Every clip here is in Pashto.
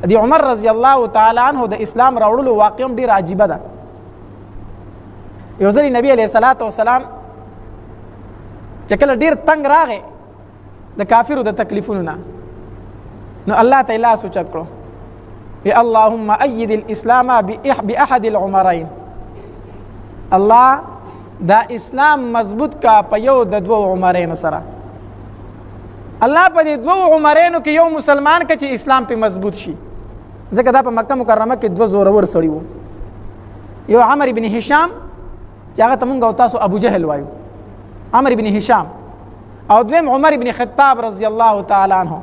دی عمر رضی الله تعالی عنہ د اسلام راوړلو واقعا ډیر عجیبه ده. یو ځل نبی علیه الصلاۃ والسلام چې کله ډیر تنگ راغی د کافرو د تکلیفونو نه، نو الله تعالی لاس اوچت کړو، وی اللهم ايد الاسلام باحد العمرين، الله دا اسلام مضبوط کا په یو د دوه عمرینو سره. الله په دې دوه عمرینو کې یو مسلمان که چې اسلام په مضبوط شي، ځکه دا په مکه مکرمه کې دوه زورور سړي وو، یو عمر بن هشام چې هغه ته مونږ او تاسو ابو جهل وایو، عمر بن هشام، او دویم عمر بن خطاب رضی الله تعالی عنہ.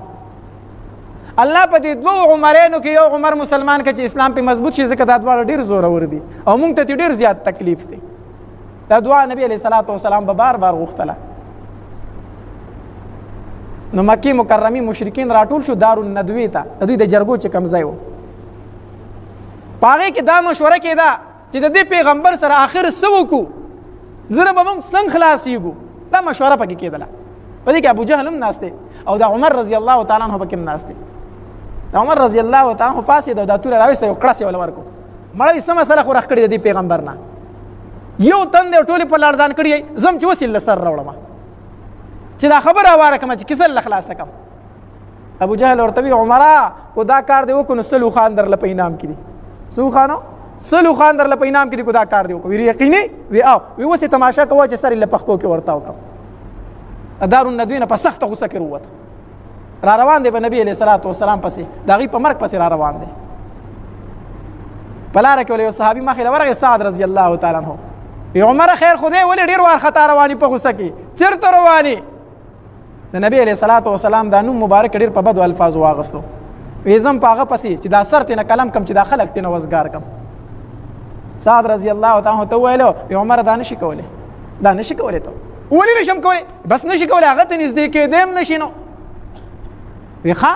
الله په دې دوه عمرینو کې یو عمر مسلمان که چې اسلام په مضبوط شي، ځکه دا دواړه ډېر زورور دي او مونږ ته ډېر زیات تکلیف دی. دا دعا نبی علیه الصلاۃ والسلام به بار بار غوښتله. نو مکی مکرمی مشرکین راټول شو دارالندوې ته، د دوی د جرګو چې کوم ځای و، په هغې کې دا مشوره کېده چې د دې پیغمبر سره آخر څه وکړو، زه به موږ څنګه خلاصېږو. دا مشوره پکې کېدله. په دې کې ابو جهل هم ناست دی او دا عمر رضی الله تعالی عنہ پکې هم ناست دی. دا عمر رضی الله تعالی عنہ پاڅېد او دا توره راویسته، یو کړس یې وله ورکړو. مړوي څه مسله خو راخ کړې د دې پیغمبر نه، یو تن دی ټولې په لړزان کړي، زم چې وسیله سر راوړم چې دا خبره واره کړم چې کیسه له خلاصه کړم. ابو جهل ورته وی عمره کو دا کار دی وکړو نو سلو خان درله په انعام کړي. سو خانو سلو خان درله په انعام کړي، کو دا کار دی وکړو. وی یقیني وی او وی وسې تماشا کوه چې سر یې له پخپو کې ورته وکړم. دارالندوې نه په سخته غوسه کې ووت، را روان دی په نبي علیه الصلاۃ والسلام پسې، د هغې په مرګ پسې را روان دی. په لاره کې ولې یو صحابي مخې له ورغی، سعد رضی الله تعالی عنہ. وی عمره خیر خو دی، ولې ډېر وارخطا رواني په غوسه کې، چېرته رواني؟ د نبی علیه الصلاۃ والسلام دا نوم مبارک ډېر په بدو الفاظو واغستو. وی زم په هغه پسې چې دا سر تېنه قلم کم چې دا خلک تېنه وزګار کم. سعد رضی الله تعالی عنہ ته وویلو، وی عمره دا نشي کولی، دا نشي کولی. ته ولې نشم کولی؟ بس نشي کولی، هغه ته نږدې کېدی هم نشي. نو وی ښه،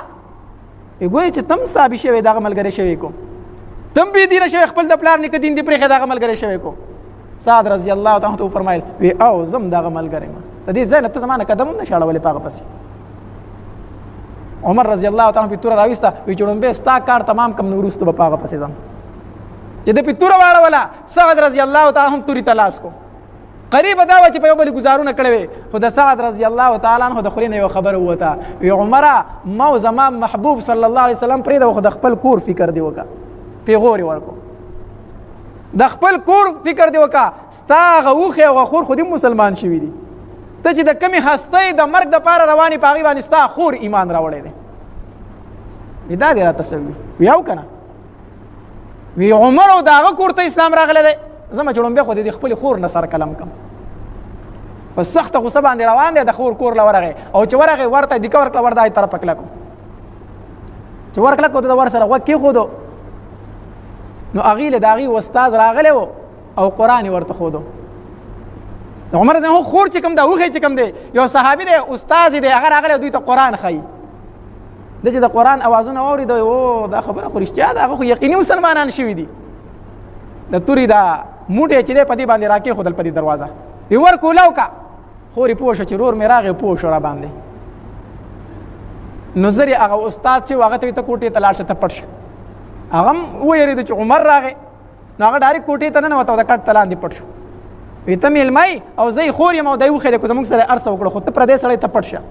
وی ګورې چې تم صحابي شوی دغه ملګری شوی کوم، تم بې دینه شوی، خپل د پلار نیکه دین دې پرېښی دغه ملګری شوی کوم. سعد رضی الله تعالی عنہ ته وفرمایل، وی او زم دغه ملګری یم، د دې ځای نه ته زما نه قدم هم نه شې اړولی په هغه پسې. عمر رضی الله تعالی عنہ پې توره راویسته، وی چې لومبی ستا کار تمام کم نو وروسته به په هغه پسې ځم. چې د پې توره واړوله، سعد رضی الله تعالی عنہ تورې ته لاس کو. قریبه دا وه چې په یو بلې ګزارونه کړی وې، خو د سعد رضی الله تعالی عنہ د خولې نه یوه خبره ووته، وی عمره ما زما محبوب صلی الله علیه وسلم پرېږده، خو د خپل کور فکر دې وکړه. پیغور یې ورکړو، د خپل کور فکر دې وکړه، ستا هغه اوښې او غخور خو دې مسلمان شوي دي، ته چې د کمې هستۍ د مرګ دپاره روانې په هغې باندې ستا خور ایمان راوړی دی. وی دا دې راته څه وي؟ وی او که نه؟ وی عمر او د هغه کور ته اسلام راغلی دی، زما چې لومبی خو د دې خپلې خور نه سر قلم کم. په سخته غوسه باندې روان دی، د خور کور له ورغی او چې ورغی ورته دیکه ورکړه، ور دا طرفه کلکو چې ور کلک د ور سره غوږ کېښودو، نو هغې له د هغې استاذ راغلی و او قرآن یې ورته ښودو. د عمر رضی الله خور چې کوم ده، اوښی چې کوم دی، یو صحابي دی، استاذ دی، هغه راغلی او دوی ته قرآن ښایي. ده چې د قرآن اوازونه واورېده، او دا خبره خو رښتیا ده، هغه خو یقیني مسلمانان شوي دي. د تورې دا موټی چې دی په دې باندې را کېښودل په دې دروازه، وی ور کولاو که خور یې پوه شو چې رور مې راغی، پوه شو را باندې. نو زر یې هغه استاد چې و هغه ته وی ته کوټې ته لاړ شه، ته پټ شه. هغه هم ویرېده چې عمر راغی، نو هغه ډایرکټ کوټې ته ننوته او د کټ ته لاندې پټ شو. وی ته میلمه او زه یې خور یم او دی وښی دی، که زموږ سره هر څه وکړه، خو ته پردی سړی ته پټ شه.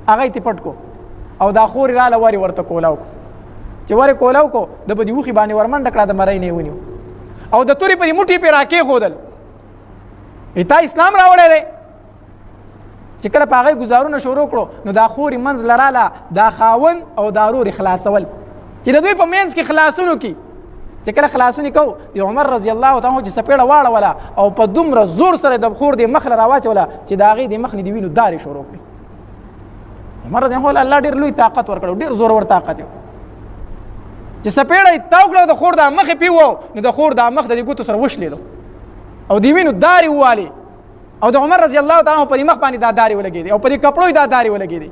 هغه یې پټ کو او دا خور یې راله ور یې ورته کولاو کو. چې ور یې کولاو کو، د به دې اوښي باندې ورمنډه کړه، د مرۍ نه یې ونیو او د تورې په دې موټي پې را کېښودل. تا اسلام راوړی دی. چې کله په هغې ګزارونه شروع کړو، نو دا خور یې منځ لراله، دا خاوند او دا رور یې خلاصول، چې د دوی په منځ کې خلاصونو کې چې کله خلاصون یې کوو، د عمر رضی الله تعالی عنہ چې څپېړه واړوله او په دومره زور سره د خور دې مخ له راواچوله چې د هغې د مخ نه د وینو دارې شروع کړې. عمر رضی الله الله ډېر لوی طاقت ورکړی، ډېر زورور طاقت یو، چې څپېړه یې تاو کړه او د خور دا مخ یې پیوو، نو د خور دا مخ د دې ګوتو سره وشلېدو او د وینو دارې ووالې، او د عمر رضی الله تعالی عنہ په دې مخ باندې دا دارې ولګېدې او په دې کپړو یې دا دارې ولګېدې.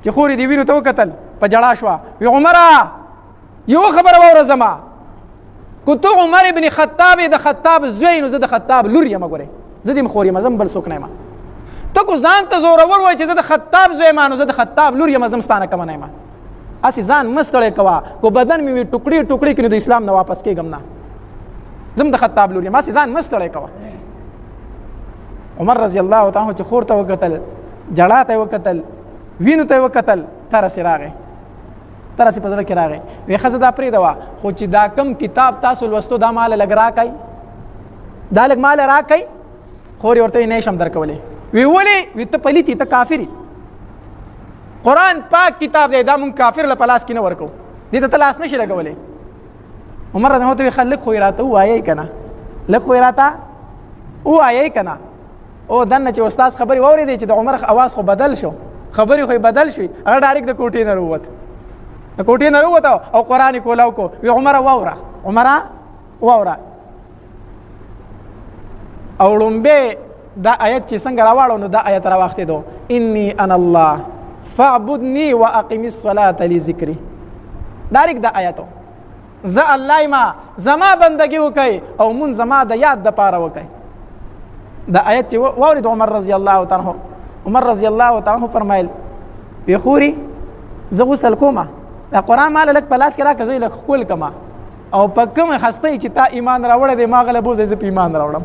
چې خور یې دې وینو ته وکتل، په ژړا شوه، وی عمره یوه خبره واوره زما، که ته عمر ابن خطاب د خطاب زوی، نو زه د خطاب لور یم. ګورې زه دې خور یم، زم بل څوک نه یم. ته کو ځان ته زورور وایې چې زه د خطاب زوی یم، نو زه د خطاب لور یم، زم ستا نه کمه نه یم. اسی ځان مستړی کوه کو بدن مې وي ټوکړي ټوکړي کړي د اسلام نه واپس کېږم نه زم د خطاب لور یم اسی ځان مستړی کوه عمر رضی الله تعالی چې خور ته وکتل جړا ته وکتل وینو ته وکتل ترسې راغی ترسې په زړه کې راغی وی ښځه دا پرېږده وه خو چې دا کم کتاب تاسو لوستو دا ماله لږ راکئ دا لږ ماله راکئ خور یې ورته وي نه شم درکولی وی ولې وی ته پلیت ته کافر قرآن پاک کتاب دی دا مونږ کافر له په لاس کې نه ورکو دې ته ته لاس نشي لګولی عمر رضی الله عنه ته لږ خو یې راته ووایئ که نه لږ خو یې راته ووایئ که نه او دننه چې استاد خبرې واورېدې چې د عمر اواز خو بدل شو خبرې خو یې بدل شوې هغه ډایرکټ د کوټې نه راووت د کوټې نه راووت او قرآن یې کولاو کو وی عمره واوره عمره واوره او لومبې دا آیت چې څنګه راواړو نو دا آیت راواختېدو انی انا الله فاعبدنی واقم الصلاة لذکری ډایرکټ دا آیتو زه الله ما زما بندګي وکئ او مون زما د یاد د پاره وکئ دا آیت چې واورید عمر رضی الله تعالی عنہ عمر رضی الله تعالی عنہ فرمایل وی خوري زه غسل کومه دا قرآن مال لک پلاس کې راکړه زه لک خپل کما او په کوم خسته چې تا ایمان راوړې د ما غلبو زه په ایمان راوړم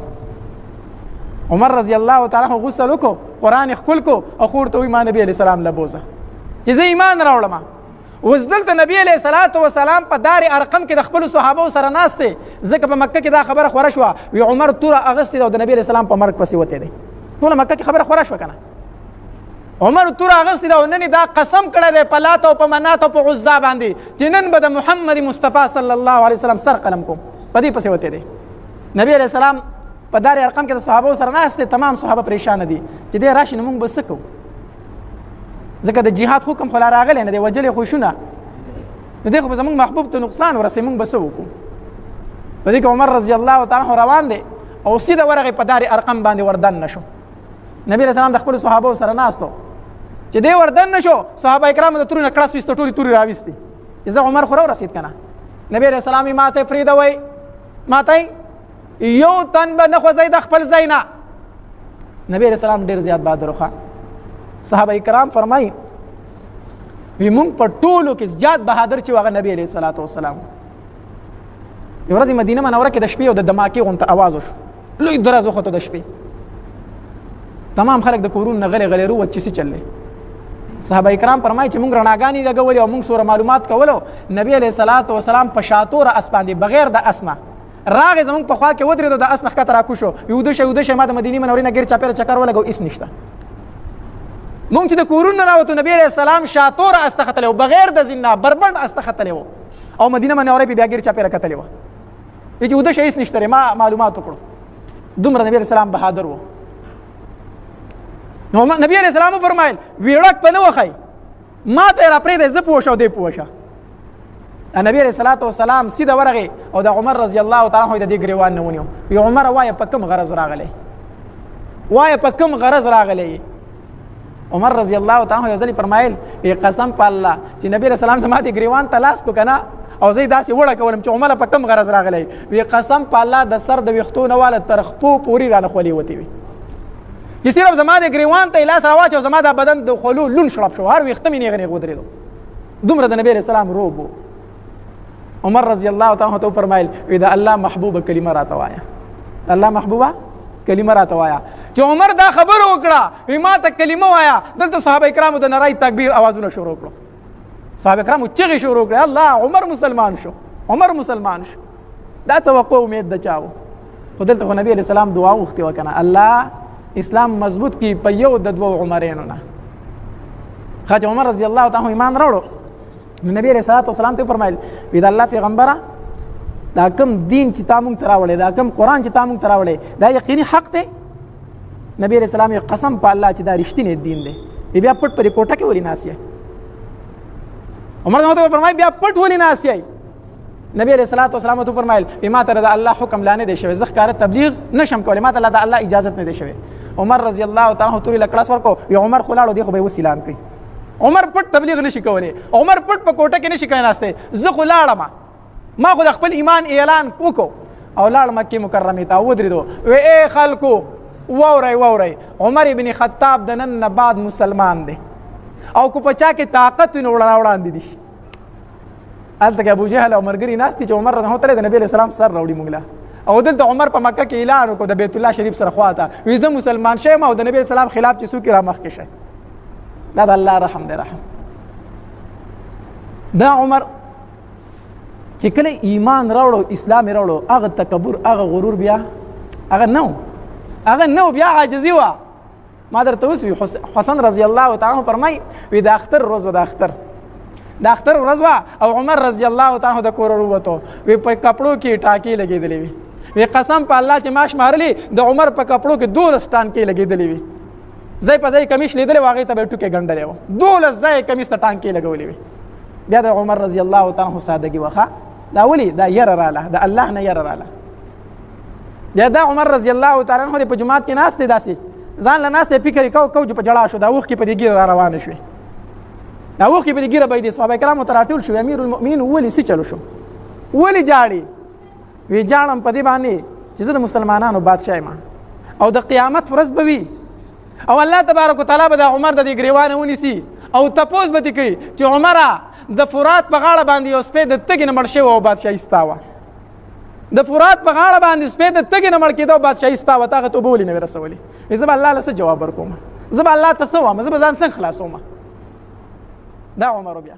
عمر رضی الله تعالی عنہ غسل وکړو قرآن خپل کو او خور ته ما نبی علیہ السلام لبوزه چې زه ایمان راوړم اوس دلته نبی علیہ الصلوۃ والسلام په دار ارقم کې د خپل صحابه سره ناشته ځکه په مکه کې دا خبره خوره شو وی عمر توره اغستی او د نبی علیہ السلام په مرګ پسې وته دی ټول مکه کې خبره خوره شو کنه عمر توره اغستی دا نن دا قسم کړه دی په لات او په منات او په عزا باندې چې نن به د محمد مصطفی صلی الله علیه وسلم سر قلم کوم په دې پسې وته دی نبی علیہ السلام په دار ارقم کې د صحابه سره ناشته تمام صحابه پریشان دي چې دې راشي نو موږ بس کو ځکه د جهاد حکم خو لا راغلی نه دی وجلې خو شونه نو دی خو به زموږ محبوب ته نقصان ورسوي موږ به څه وکړو په دې کې عمر رضی الله تعالی عنه روان دی او سیده ورغې په دار ارقم باندې وردن نشو نبی علیہ السلام د خپلو صحابو سره ناستو چې دی وردن نشو صحابه کرامو د تورو نه کړس ویسته ټولې تورې راویستې چې زه عمر خو راورسېد که نه نبی علیہ السلام یې ماته پرېږدوئ ماته یو تن به نه خوځئ د خپل ځای نه نبی علیہ السلام ډېر زیات بهادر وخه صحابه کرام فرمایي وی مونږ په ټولو کې زیات بهادر چې هغه نبی علیه الصلاة والسلام یو ورځ مدینه منوره کې د شپې او د دماکې غونته اواز وشو لوی درز وخوته د شپې تمام خلک د کورونو نه غلې غلې روت چې څه چللی صحابه کرام فرمایي چې مونږ رڼاګانې لګولې او مونږ سوره معلومات کولو نبی علیه الصلاة والسلام په شاتوره اس باندې بغیر د اس نه راغې زمونږ په خوا کې ودرېدو د اس نه ښکته راکوشو ویده شه ما د مدینې منورې نه ګیر چاپېره چکر ولګو هېڅ نشته مونږ چې د کورونو نه راوتو نبی علیه السلام شاتوره استه ختلی و بغیر د زین نه بربنډ استه ختلی و او مدینه منورې پې بیا ګیر چاپېره کتلې وه چې وده شه هېڅ نشته ما معلومات وکړو دومره نبی علیه السلام بهادر و نو نبی علیه السلام وفرمایل ویړک په نه وښئ ما ته یې راپرېږدئ زه پوه شه او دی پوه شه نبی علیه الصلاة والسلام سیده ورغې او د عمر رضی الله تعالی عنه د دې ګریوان نه ونیو وی عمره وایه په کوم غرض راغلی وایه په کوم غرض راغلی عمر رضی الله تعالی عنہ یو ځلې فرمایل وی قسم په الله چې نبی علیه السلام زما دې ګریوان ته لاس کو که نه او زه یې داسې وړه کولم چې عمره په کوم غرض راغلی وی قسم په الله د سر د ویښتو نه واله تر خپو پورې رانه خولې وتې وي چې صرف زما د ګریوان ته یې لاس راواچو زما دا بدن د خولو لون شړپ شو هر ویښته مې نیغ نیغ ودرېدو دومره د نبی علیه السلام روب و عمر رضی الله تعالی عنہ ته وفرمایل وی د الله محبوبه کلمه راته وایه الله محبوبه کلمه راته وایه چې عمر دا خبره وکړه وی ما ته کلمه وایه دلته صحابه کرامو د نری تکبیر اوازونه شروع کړو صحابه کرامو چغې شروع کړې الله عمر مسلمان شو عمر مسلمان شو دا توقع امید د چا و خو دلته خو نبی علیه السلام دعا غوښتې وه که نه الله اسلام مضبوط کړي په یو د دوو عمرینو نه ښه چې عمر رضی الله تعالی ایمان راوړو نو نبی علیه الصلاة والسلام ته فرمایل وی د الله پیغمبره دا کم دین چې تا مونږ ته راوړی دا کم قرآن چې تا مونږ ته راوړی دا یقیني حق دی نبی علیه السلام یې قسم په الله چې دا رښتینی دین دی بیا پټ په دې کوټه کې ولې ناست یې عمر ته فرمایي بیا پټ ولې ناست یې نبی علیه الصلاة والسلام ته فرمایل ما ته د الله حکم لا نه دی شوی زه ښکاره تبلیغ نشم کولی ما ته د الله اجازت نه دی شوی عمر رضی الله تعالی عنہ تورې لکړاس ورکو وی عمر خو لاړو دی خو به یې اوس اعلان کوي عمر پټ تبلیغ نشي کولی عمر پټ په کوټه کې نشي کېناستی زه خو لاړم ما خو د خپل ایمان اعلان وکړو او لاړ مکې مکرمې ته ودرېدو وی ای خلکو واورئ واورئ عمر ابن خطاب د نن نه بعد مسلمان دی او کو په چا کې طاقت وي نو وړاندې دي شي هلته کې ابو جهل او مرګري ناستي چې عمر رضی الله عنه د نبی علیہ السلام سر راوړي موږ له او دلته عمر په مکه کې اعلان وکړ د بیت الله شریف سره خواته وی زه مسلمان شوم او د نبی اسلام خلاف چې څوک را مخکې شي دا د الله رحم دی رحم دا عمر چې کله ایمان راوړو اسلام راوړو هغه تکبر هغه غرور بیا هغه نو بیا عاجزي وا ما درته اوس وی حسن رضی الله تعالی عنہ فرمای وی د اختر ورځ د اختر ورځ وا او عمر رضی الله تعالی عنہ د کور وروته وی په کپړو کې ټاکی لګېدلې وی قسم په الله چې ماش مارلی د عمر په کپړو کې 12 ټان کې لګېدلې وی ځای په ځای کمیش لیدلې واغې ته به ټوکې ګنډلې و 12 ځای کمیس ته ټان کې لګولې وی بیا د عمر رضی الله تعالی عنہ سادهګي وخه دا ولي دا ير رااله دا الله نه ير رااله بیا دا عمر رضی الله تعالی عنہ په جماعت کې ناس ته داسي ځان له ناس ته فکر کو چې په جړا شو دا وخت کې په دې ګیر را روان شوي دا وخت کې په دې ګیر به دي صحابه کرام تراټول شو امیر المؤمنین ولي سي چلو شو ولي جاړي وی جاړم په دې باندې چې زه د مسلمانانو بادشاہ ما او د قیامت ورځ به وي او الله تبارک وتعالى به د عمر د دې ګریوان ونیسي او تپوس به دي کوي چې عمره د فرات په غاړه باندې یو سپید د تګ نه مړ شو او بادشاہ استاوه د فرات په غاړه باندې سپید د تګ نه مړ کېدو بادشاہ استاوه تاغه ته بولی نه رسولي زه به الله له جواب ورکوم زه به الله ته سوام زه به ځان څنګه خلاصوم دا عمر بیا